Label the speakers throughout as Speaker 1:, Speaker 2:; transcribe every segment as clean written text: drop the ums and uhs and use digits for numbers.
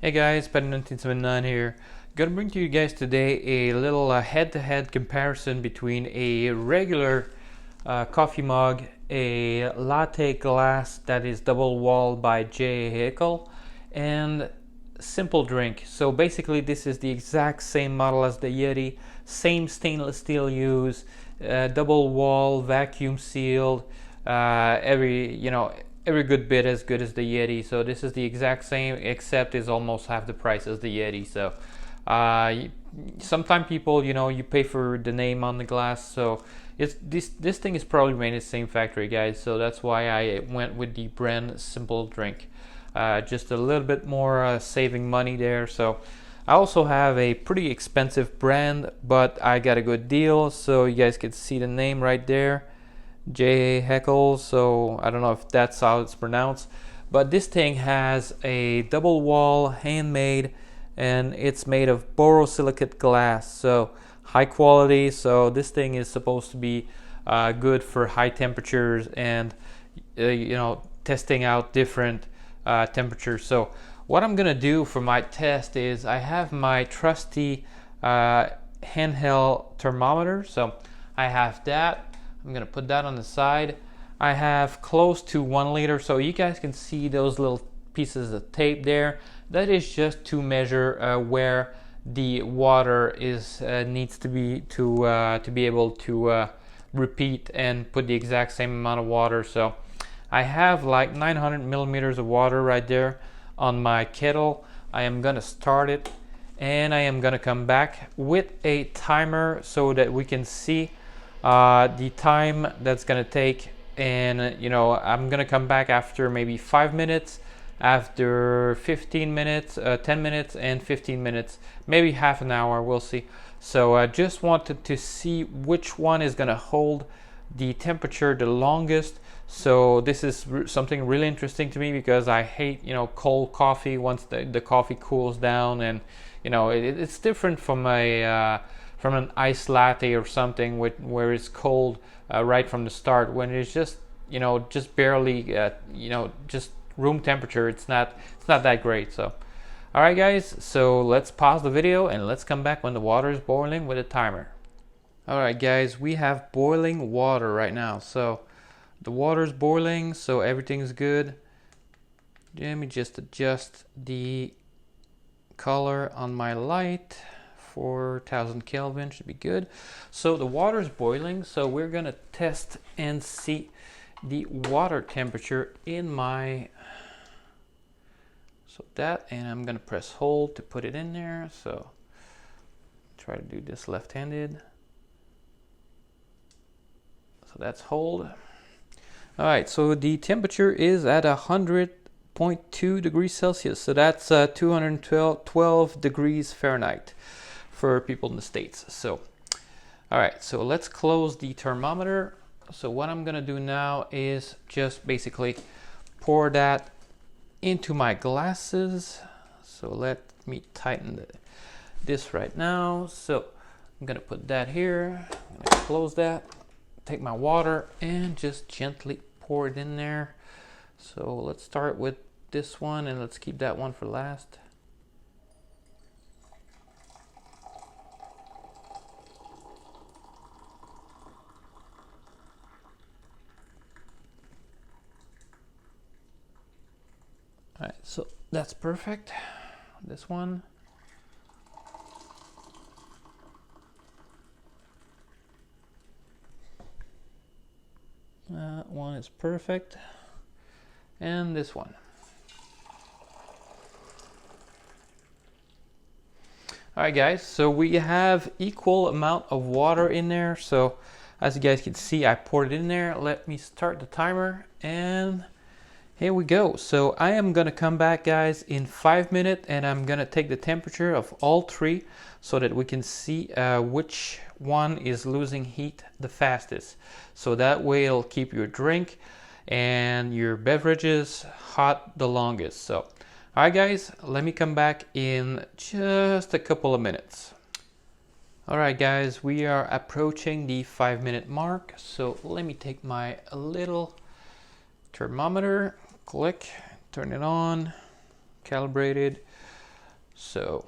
Speaker 1: Hey guys, Pet1979 here. Gonna bring to you guys today a little head-to-head comparison between a regular coffee mug, a latte glass that is double walled by J. Hickel, and simple drink. So basically this is the exact same model as the Yeti, same stainless steel use, double wall, vacuum sealed, every good bit as good as the Yeti. So this is the exact same, except is almost half the price as the Yeti. So sometimes people, you pay for the name on the glass. So it's this thing is probably made in the same factory, guys. So that's why I went with the brand Simple Drink. Just a little bit more saving money there. So I also have a pretty expensive brand, but I got a good deal. So you guys can see the name right there. J. Heckel, so I don't know if that's how it's pronounced, but this thing has a double wall, handmade, and it's made of borosilicate glass, so high quality. So this thing is supposed to be good for high temperatures and testing out different temperatures. So what I'm gonna do for my test is I have my trusty handheld thermometer, so I have that. I'm gonna put that on the side. I have close to 1 liter, so you guys can see those little pieces of tape there. That is just to measure where the water is needs to be able to repeat and put the exact same amount of water. So I have like 900 millimeters of water right there on my kettle. I am gonna start it, and I am gonna come back with a timer so that we can see the time that's gonna take. And I'm gonna come back after maybe 5 minutes, after 15 minutes, 10 minutes, and 15 minutes, maybe half an hour, we'll see. So I just wanted to see which one is gonna hold the temperature the longest. So this is something really interesting to me, because I hate cold coffee once the coffee cools down. And it's different from an iced latte or something where it's cold right from the start. When it's just just barely just room temperature, it's not that great. So all right guys, so let's pause the video and let's come back when the water is boiling with a timer. All right guys, we have boiling water right now. So the water is boiling, so everything's good. Let me just adjust the color on my light. 4,000 Kelvin should be good. So the water is boiling, so we're gonna test and see the water temperature in my and I'm gonna press hold to put it in there. So try to do this left-handed. So that's hold. All right, so the temperature is at 100.2 degrees Celsius. So that's 212 degrees Fahrenheit for people in the States. So all right, so let's close the thermometer. So what I'm gonna do now is just basically pour that into my glasses. So let me tighten this right now. So I'm gonna put that here. I'm gonna close that, take my water, and just gently pour it in there. So let's start with this one, and let's keep that one for last. All right, so that's perfect. This one. That one is perfect. And this one. All right guys, so we have equal amount of water in there. So as you guys can see, I poured it in there. Let me start the timer, and here we go. So I am gonna come back guys in 5 minutes, and I'm gonna take the temperature of all three so that we can see which one is losing heat the fastest. So that way it'll keep your drink and your beverages hot the longest. So all right guys, let me come back in just a couple of minutes. All right guys, we are approaching the 5-minute mark. So let me take my little thermometer, click, turn it on, calibrated. So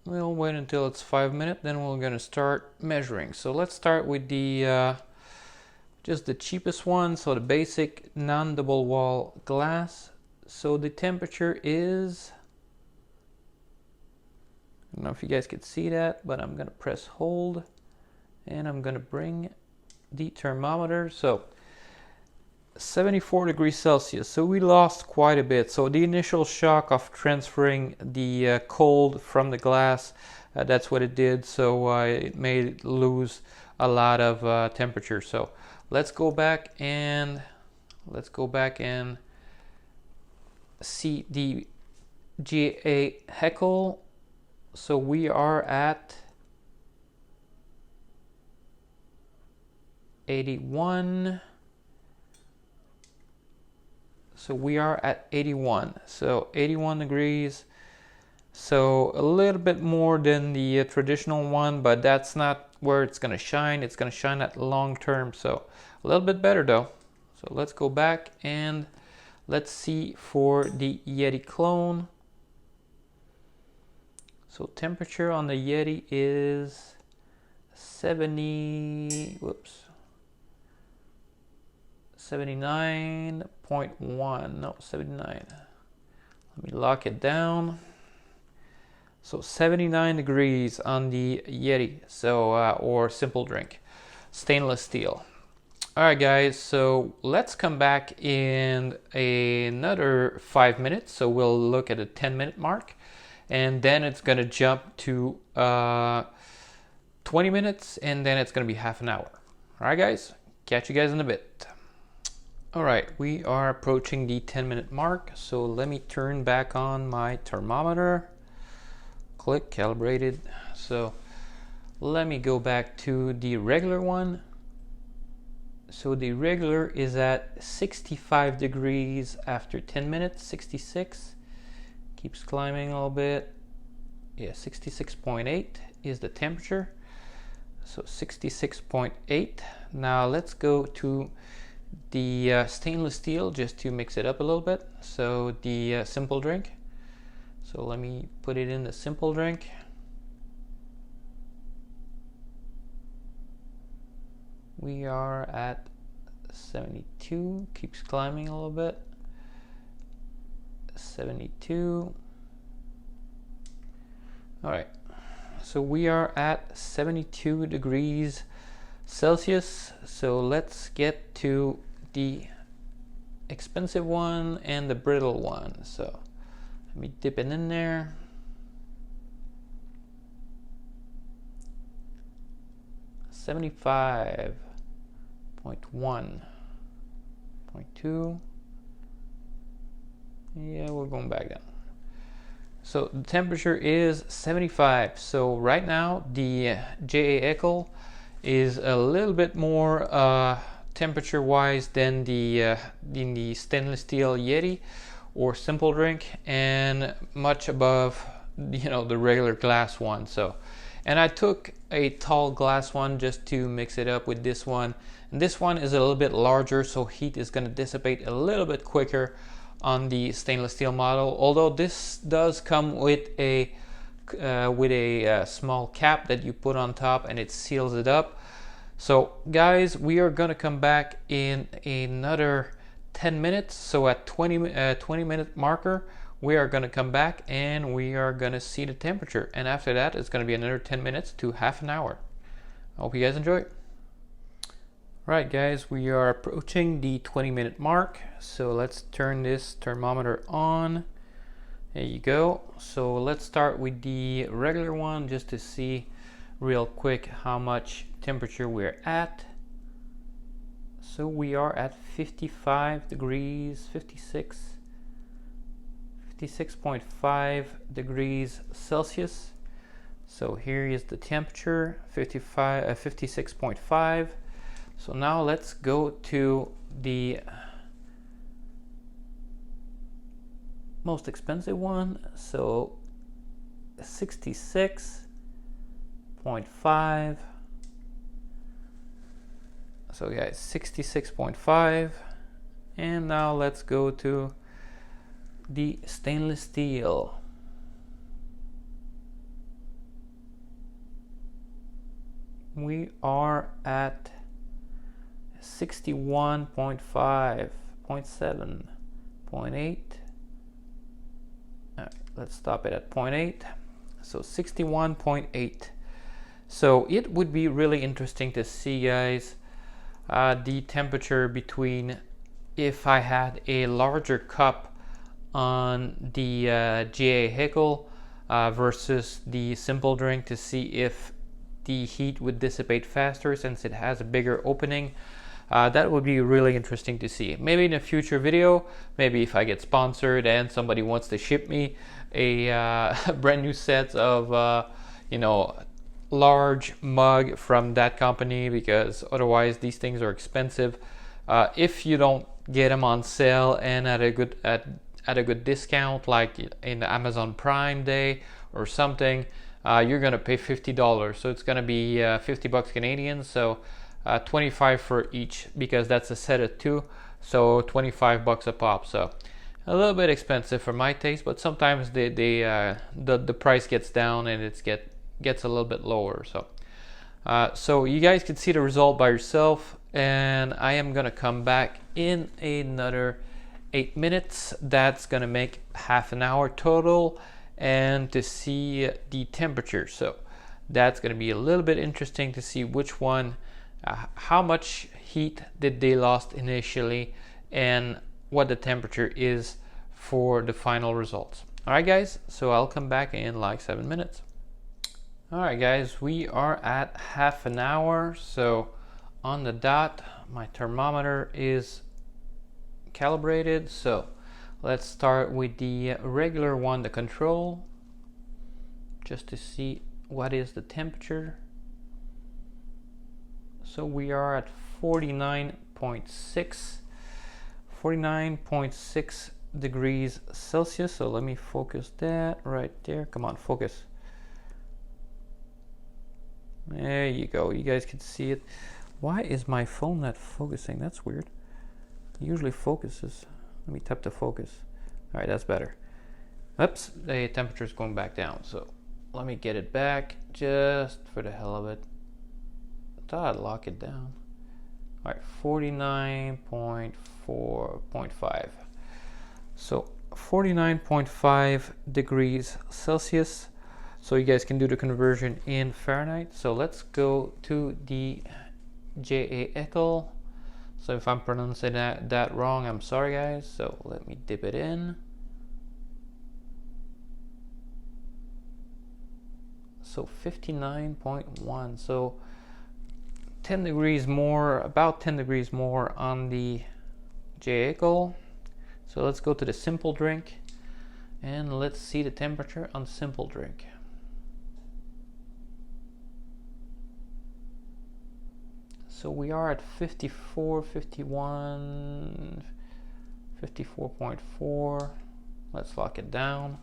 Speaker 1: we'll wait until it's 5 minutes, then we're gonna start measuring. So let's start with the just the cheapest one, so the basic non-double wall glass. So the temperature is, I don't know if you guys could see that, but I'm gonna press hold and I'm gonna bring the thermometer. So 74 degrees Celsius. So we lost quite a bit. So the initial shock of transferring the cold from the glass, that's what it did. So it made it lose a lot of temperature. So let's go back and see the GA Heckle. So we are at 81. So we are at 81. So 81 degrees. So a little bit more than the traditional one, but that's not where it's going to shine. It's going to shine at long term. So a little bit better though. So let's go back and let's see for the Yeti clone. So temperature on the Yeti is 79.1, no, 79. Let me lock it down. So 79 degrees on the Yeti, so or simple drink, stainless steel. All right, guys, so let's come back in another 5 minutes. So we'll look at a 10-minute mark, and then it's gonna jump to 20 minutes, and then it's gonna be half an hour. All right, guys, catch you guys in a bit. All right, we are approaching the 10-minute mark. So let me turn back on my thermometer. Click, calibrated. So let me go back to the regular one. So the regular is at 65 degrees after 10 minutes, 66. Keeps climbing a little bit. Yeah, 66.8 is the temperature. So 66.8. Now let's go to the stainless steel just to mix it up a little bit. So the simple drink. So let me put it in the simple drink. We are at 72, keeps climbing a little bit. 72. All right, so we are at 72 degrees Celsius. So let's get to the expensive one and the brittle one. So let me dip it in there. .2. Yeah, we're going back down. So the temperature is 75. So right now the JA Echo is a little bit more temperature wise than the in the stainless steel Yeti or simple drink, and much above, you know, the regular glass one. So, and I took a tall glass one just to mix it up with this one. And this one is a little bit larger, so heat is going to dissipate a little bit quicker on the stainless steel model. Although this does come with a small cap that you put on top and it seals it up. So guys, we are going to come back in another 10 minutes. So at 20 minute marker, we are going to come back and we are going to see the temperature. And after that, it's going to be another 10 minutes to half an hour. I hope you guys enjoy. Right, guys, we are approaching the 20-minute mark. So let's turn this thermometer on. There you go. So let's start with the regular one just to see real quick how much temperature we're at. So we are at 55 degrees, 56.5 degrees Celsius. So here is the temperature, 56.5. So now let's go to the most expensive one. So 66.5. So guys, 66.5. And now let's go to the stainless steel. we are at 61.5, 0.7, 0.8. All right, let's stop it at 0.8. So 61.8. So it would be really interesting to see, guys, the temperature between if I had a larger cup on the GA Hickel versus the simple drink, to see if the heat would dissipate faster since it has a bigger opening. That would be really interesting to see. Maybe in a future video, maybe if I get sponsored and somebody wants to ship me a brand new set of large mug from that company, because otherwise these things are expensive. If you don't get them on sale and at a good discount, like in the Amazon Prime Day or something, you're gonna pay $50. So it's gonna be 50 bucks Canadian. So 25 for each, because that's a set of 2. So 25 bucks a pop. So a little bit expensive for my taste, but sometimes the price gets down and gets a little bit lower. So you guys can see the result by yourself, and I am gonna come back in another 8 minutes. That's gonna make half an hour total, and to see the temperature. So that's gonna be a little bit interesting to see which one, how much heat did they lost initially, and what the temperature is for the final results. All right, guys, so I'll come back in like 7 minutes. All right, guys, we are at half an hour. So on the dot, my thermometer is calibrated. So let's start with the regular one, the control, just to see what is the temperature. So we are at 49.6 degrees Celsius. So let me focus that right there. Come on, focus. There you go. You guys can see it. Why is my phone not focusing? That's weird. It usually focuses. Let me tap the focus. All right, that's better. Oops, the temperature is going back down. So let me get it back just for the hell of it. I thought I'd lock it down. All right, 49.4.5. So 49.5 degrees Celsius. So you guys can do the conversion in Fahrenheit. So let's go to the GA Hickel. So if I'm pronouncing that wrong, I'm sorry, guys. So let me dip it in. So 59.1. So 10 degrees more, about 10 degrees more on the GA Hickel. So let's go to the simple drink and let's see the temperature on simple drink. So we are at 54, 51, 54.4. Let's lock it down.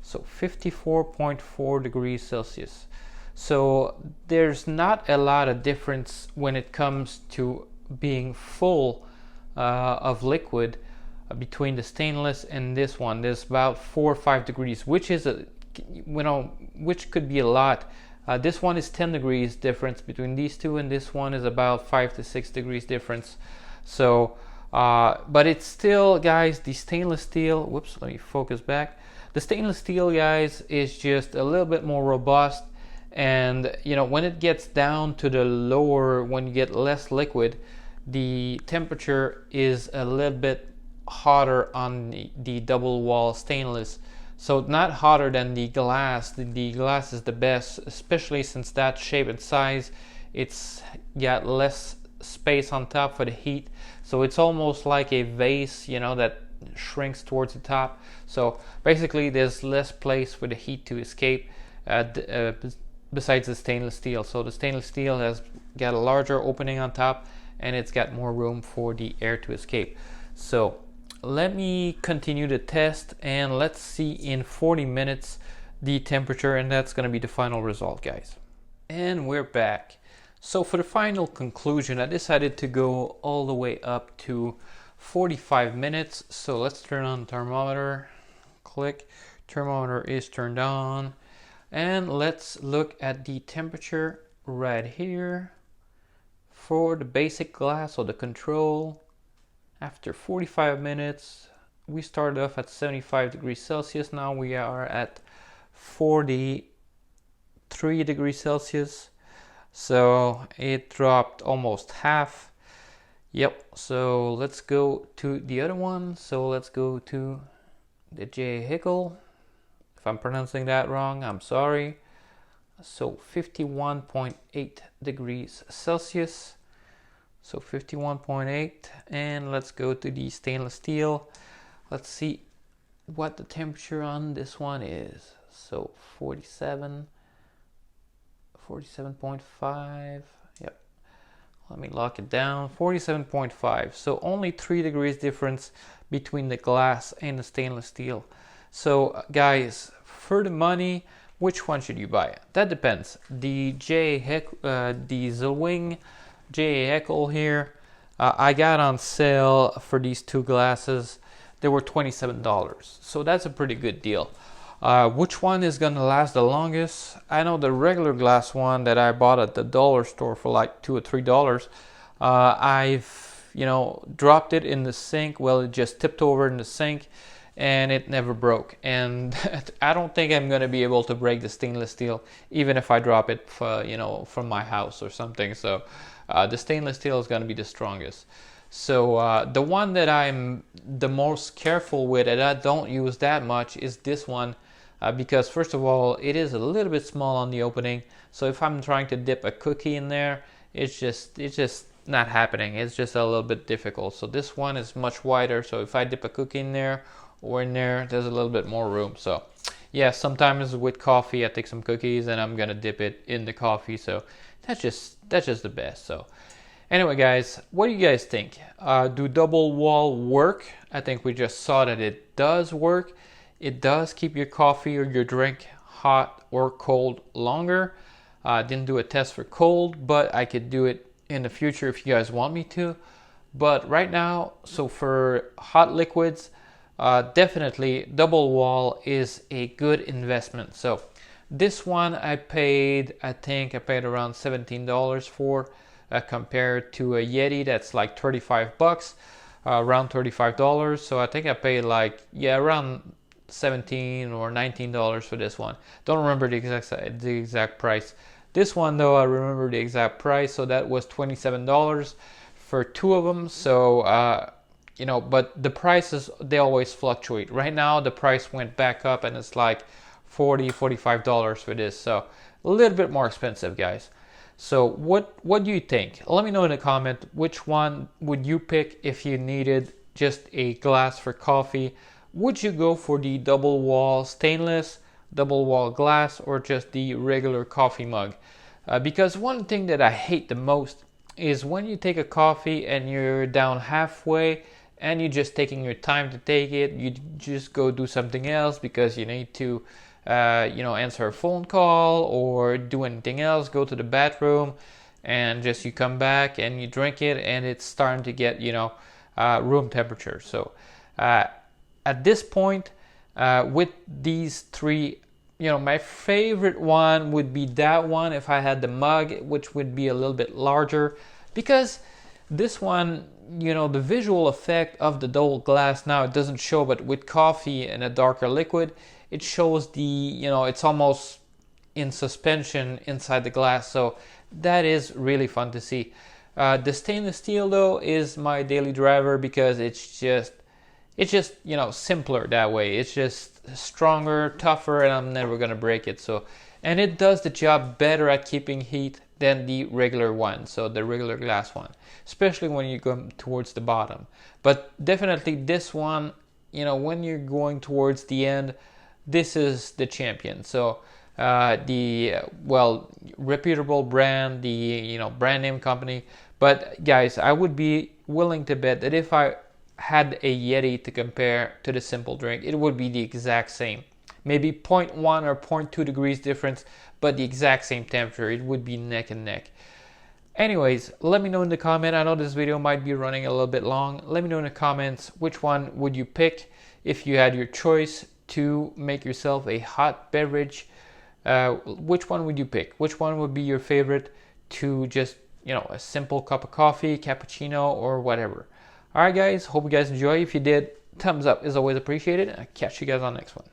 Speaker 1: So 54.4 degrees Celsius. So there's not a lot of difference when it comes to being full of liquid between the stainless and this one. There's about 4 or 5 degrees, which is which could be a lot. This one is 10 degrees difference between these two, and this one is about 5 to 6 degrees difference. So, but it's still, guys, the stainless steel, whoops, let me focus back. The stainless steel, guys, is just a little bit more robust. And, you know, when it gets down to the lower, when you get less liquid, the temperature is a little bit hotter on the double wall stainless. So not hotter than the glass. The glass is the best, especially since that shape and size, it's got less space on top for the heat. So it's almost like a vase, you know, that shrinks towards the top. So basically there's less place for the heat to escape besides the stainless steel. So the stainless steel has got a larger opening on top, and it's got more room for the air to escape. So let me continue the test, and let's see in 40 minutes the temperature, and that's going to be the final result, guys. And we're back. So for the final conclusion, I decided to go all the way up to 45 minutes. So let's turn on the thermometer. Click. Thermometer is turned on. And let's look at the temperature right here for the basic glass or the control. After 45 minutes, we started off at 75 degrees Celsius. Now we are at 43 degrees Celsius. So it dropped almost half. Yep, so let's go to the other one. So let's go to the J. Hickel. If I'm pronouncing that wrong, I'm sorry. So 51.8 degrees Celsius. So 51.8, and let's go to the stainless steel. Let's see what the temperature on this one is. So 47.5. Yep. Let me lock it down. 47.5. So only 3 degrees difference between the glass and the stainless steel. So guys, for the money, which one should you buy? That depends. The Zwiling J. Heckel here, I got on sale for these two glasses. They were $27, so that's a pretty good deal. Which one is gonna last the longest? I know the regular glass one that I bought at the dollar store for like $2 or $3. I've dropped it in the sink. Well, it just tipped over in the sink, and it never broke. And I don't think I'm gonna be able to break the stainless steel, even if I drop it, from my house or something. So the stainless steel is gonna be the strongest. So the one that I'm the most careful with, and I don't use that much, is this one, because first of all, it is a little bit small on the opening. So if I'm trying to dip a cookie in there, it's just not happening. It's just a little bit difficult. So this one is much wider. So if I dip a cookie in there or in there, there's a little bit more room. So yeah, sometimes with coffee, I take some cookies and I'm gonna dip it in the coffee. So that's just the best. So anyway, guys, what do you guys think? Do double wall work? I think we just saw that it does work. It does keep your coffee or your drink hot or cold longer. Didn't do a test for cold, but I could do it in the future if you guys want me to. But right now, so for hot liquids, definitely double wall is a good investment. So this one I think I paid around $17 for, compared to a Yeti that's like 35 bucks, around $35. So I think I paid around $17 or $19 for this one. Don't remember the exact price. This one though, I remember the exact price. So that was $27 for two of them. So but the prices, they always fluctuate. Right now the price went back up and it's like $45 for this. So a little bit more expensive, guys. So what do you think? Let me know in the comment, which one would you pick if you needed just a glass for coffee? Would you go for the double wall stainless, double wall glass, or just the regular coffee mug? Because one thing that I hate the most is when you take a coffee and you're down halfway and you're just taking your time to take it. You just go do something else because you need to answer a phone call or do anything else, go to the bathroom, and just you come back and you drink it and it's starting to get room temperature. So at this point, with these three, my favorite one would be that one if I had the mug, which would be a little bit larger, because this one, the visual effect of the double glass, now it doesn't show, but with coffee and a darker liquid, it shows it's almost in suspension inside the glass. So that is really fun to see. The stainless steel though is my daily driver because it's just simpler that way. It's just stronger, tougher, and I'm never gonna break it. So, and it does the job better at keeping heat than the regular one, so the regular glass one, especially when you go towards the bottom. But definitely this one, when you're going towards the end, this is the champion. So reputable brand, the brand name company. But guys, I would be willing to bet that if I had a Yeti to compare to the simple drink, it would be the exact same. Maybe 0.1 or 0.2 degrees difference, but the exact same temperature. It would be neck and neck. Anyways, let me know in the comment. I know this video might be running a little bit long. Let me know in the comments, which one would you pick if you had your choice to make yourself a hot beverage which one would you pick? Which one would be your favorite to just, a simple cup of coffee, cappuccino, or whatever? All right, guys, hope you guys enjoy. If you did, thumbs up is always appreciated. I'll catch you guys on the next one.